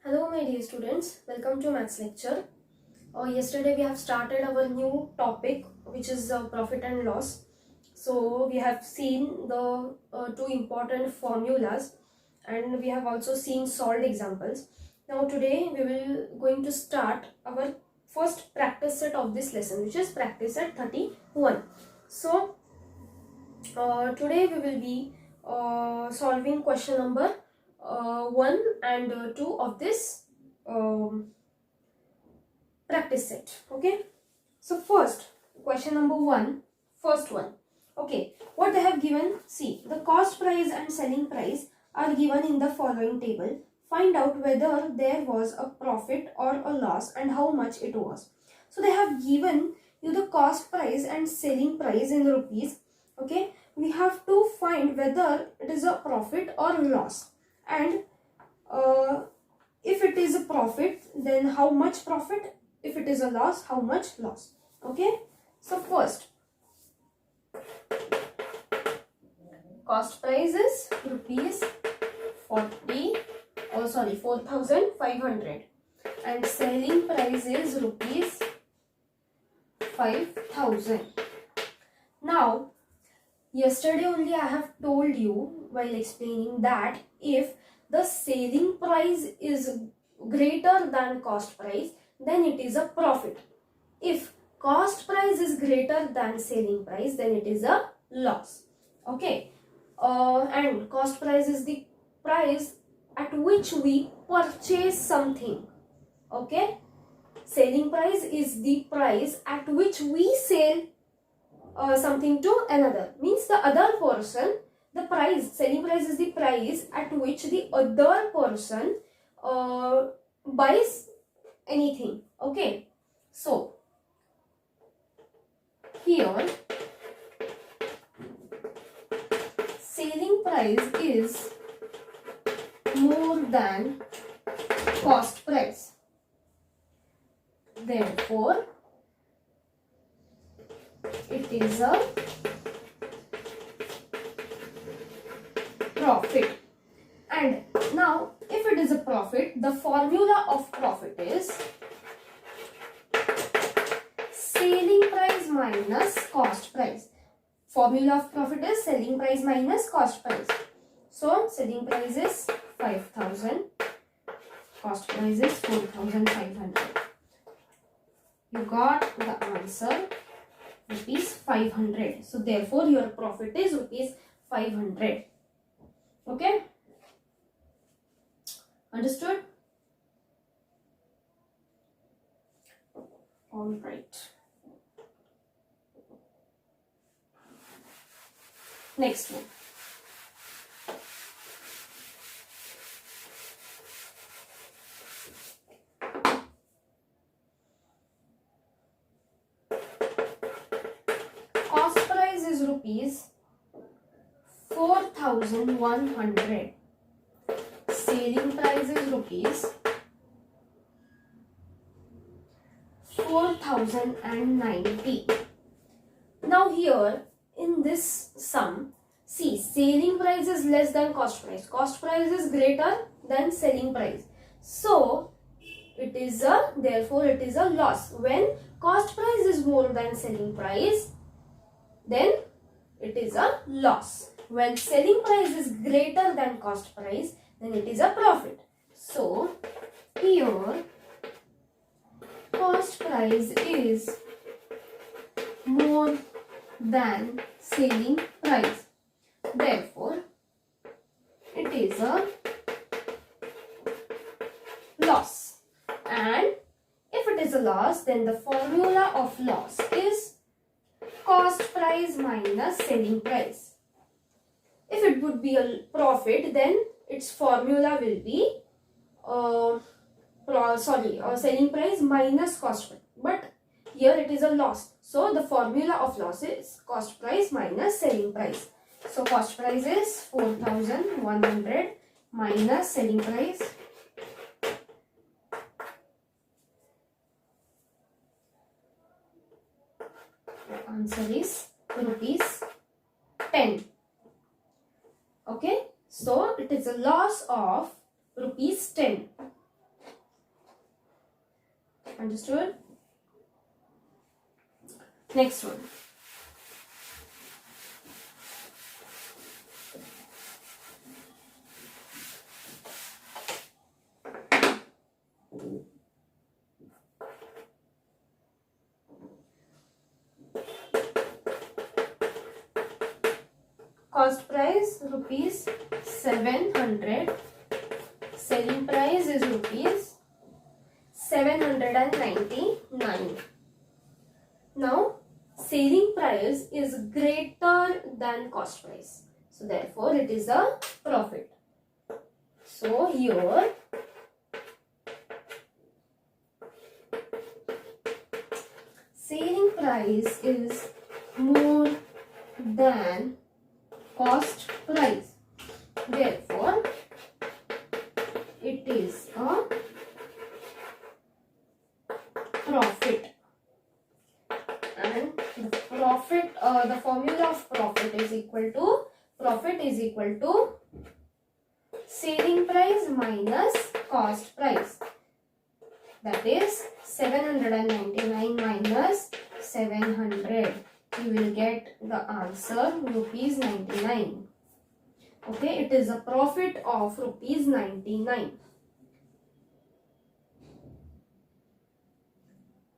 Hello my dear students, welcome to maths lecture. Yesterday we have started our new topic which is profit and loss. So we have seen the two important formulas and we have also seen solved examples. Now today we will going to start our first practice set of this lesson, which is practice set 31. So today we will be solving question number 1 and 2 of this practice set. Okay, so first question number 1, first one. Okay, what they have given, see, the cost price and selling price are given in the following table. Find out whether there was a profit or a loss and how much it was. So they have given you the cost price and selling price in rupees. Okay, we have to find whether it is a profit or loss, and if it is a profit, then how much profit. If it is a loss, how much loss. Okay, so first, cost price is rupees 4,500 and selling price is rupees 5,000. Now, yesterday only I have told you while explaining that if the selling price is greater than cost price, then it is a profit. If cost price is greater than selling price, then it is a loss. Okay, and cost price is the price at which we purchase something. Okay, selling price is the price at which we sell something to another. Means the other person, the price, selling price is the price at which the other person buys anything. Okay, so here selling price is more than cost price, therefore it is a profit. And now if it is a profit, the formula of profit is selling price minus cost price. Formula of profit is selling price minus cost price. So selling price is 5,000, cost price is 4,500. You got the answer, rupees 500. So therefore your profit is rupees 500. Okay, understood? All right. Next one. Cost price is rupees 4,100. Selling price is rupees 4,090. Now here in this sum, see, selling price is less than cost price. Cost price is greater than selling price. So it is a, therefore it is a loss. When cost price is more than selling price, then it is a loss. When selling price is greater than cost price, then it is a profit. So here cost price is more than selling price, therefore it is a loss. And if it is a loss, then the formula of loss is cost price minus selling price. If it would be a profit, then its formula will be selling price minus cost price. But here it is a loss, so the formula of loss is cost price minus selling price. So cost price is 4,100 minus selling price. The answer is rupees 10. Okay, so it is a loss of rupees 10. Understood? Next one. Cost price rupees 700. Selling price is rupees 799. Now, selling price is greater than cost price. So, therefore, it is a profit. So, here, selling price is more than cost price. Therefore, it is a profit. And the profit, the formula of profit is equal to selling price minus cost price. That is 799 minus 700. You will get the answer rupees 99. Okay, it is a profit of rupees 99.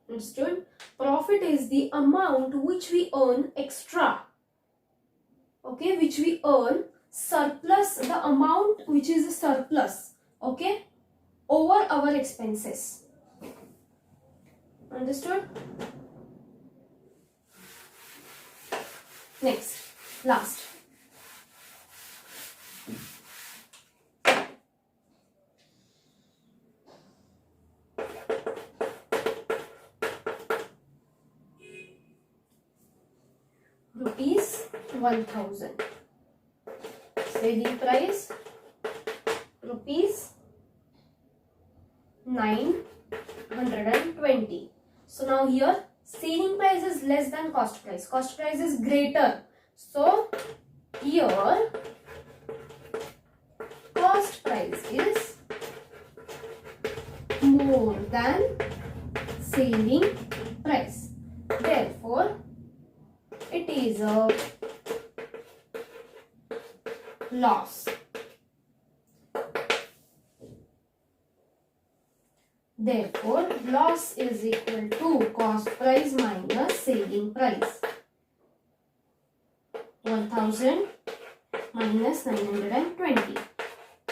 Understood? Profit is the amount which we earn extra. Okay, which we earn surplus, the amount which is a surplus. Okay, over our expenses. Understood? Next, last. Rupees 1000. Selling price rupees 920. So now here selling price is less than cost price. Cost price is greater. So here cost price is more than selling price. Therefore, it is a loss. Therefore, loss is equal to cost price minus selling price. 1000 minus 920.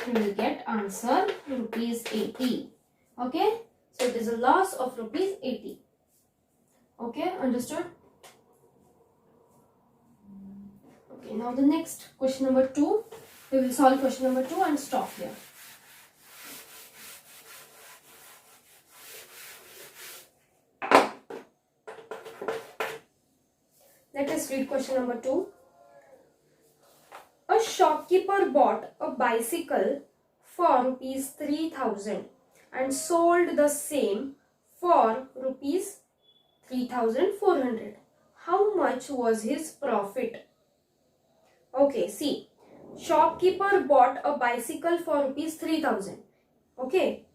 You will get answer rupees 80. Okay. So, it is a loss of rupees 80. Okay. Understood? Okay. Now, the next question number 2. We will solve question number 2 and stop here. Let us read question number 2. A shopkeeper bought a bicycle for rupees 3000 and sold the same for rupees 3400. How much was his profit? Okay, see. Shopkeeper bought a bicycle for rupees 3000. Okay.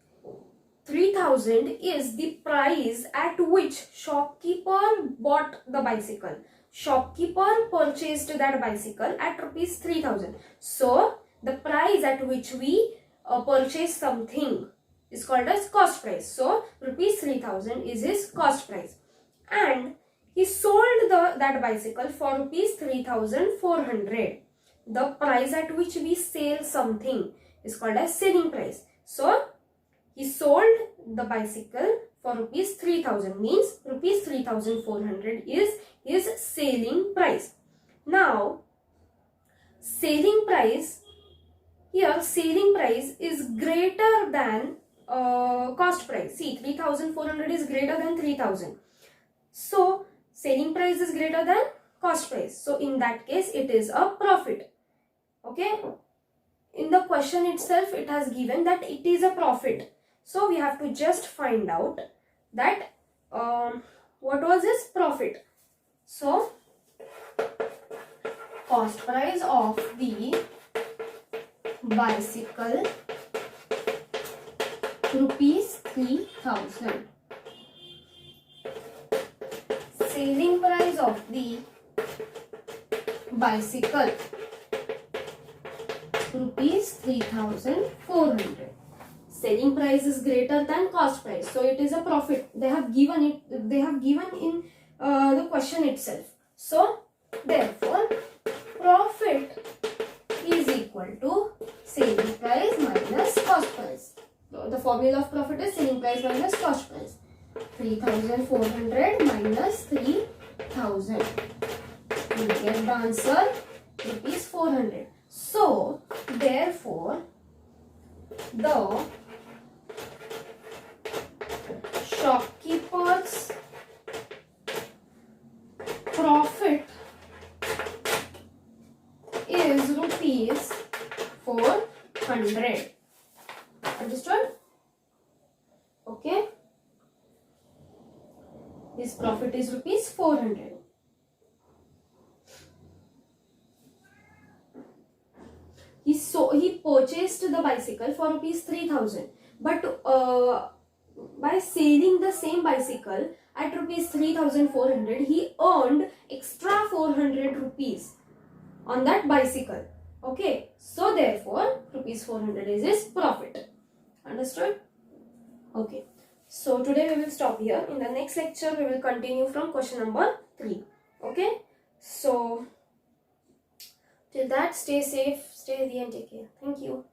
3000 is the price at which shopkeeper bought the bicycle. Shopkeeper purchased that bicycle at rupees 3000. So, the price at which we purchase something is called as cost price. So, rupees 3000 is his cost price. And he sold that bicycle for rupees 3400. The price at which we sell something is called as selling price. So, he sold the bicycle for rupees 3000, means rupees 3400 is his selling price. Now, selling price, here selling price is greater than cost price. See, 3400 is greater than 3000. So, selling price is greater than cost price. So, in that case, it is a profit. Okay. In the question itself, it has given that it is a profit. So, we have to just find out that what was his profit. So, cost price of the bicycle rupees 3000. selling price of the bicycle rupees 3,400. Selling price is greater than cost price, so it is a profit. They have given it. They have given in the question itself. So therefore, profit is equal to selling price minus cost price. So the formula of profit is selling price minus cost price. 3,400 minus 3,000. You get the answer rupees 400. So therefore, the shopkeeper's profit is rupees 400. Understood? Okay. His profit is rupees 400. He purchased the bicycle for rupees 3,000, but by selling the same bicycle at rupees 3,400, he earned extra 400 rupees on that bicycle. Okay, so therefore rupees 400 is his profit. Understood? Okay, so today we will stop here. In the next lecture we will continue from question number 3. Okay, so till that, stay safe, stay healthy and take care. Thank you.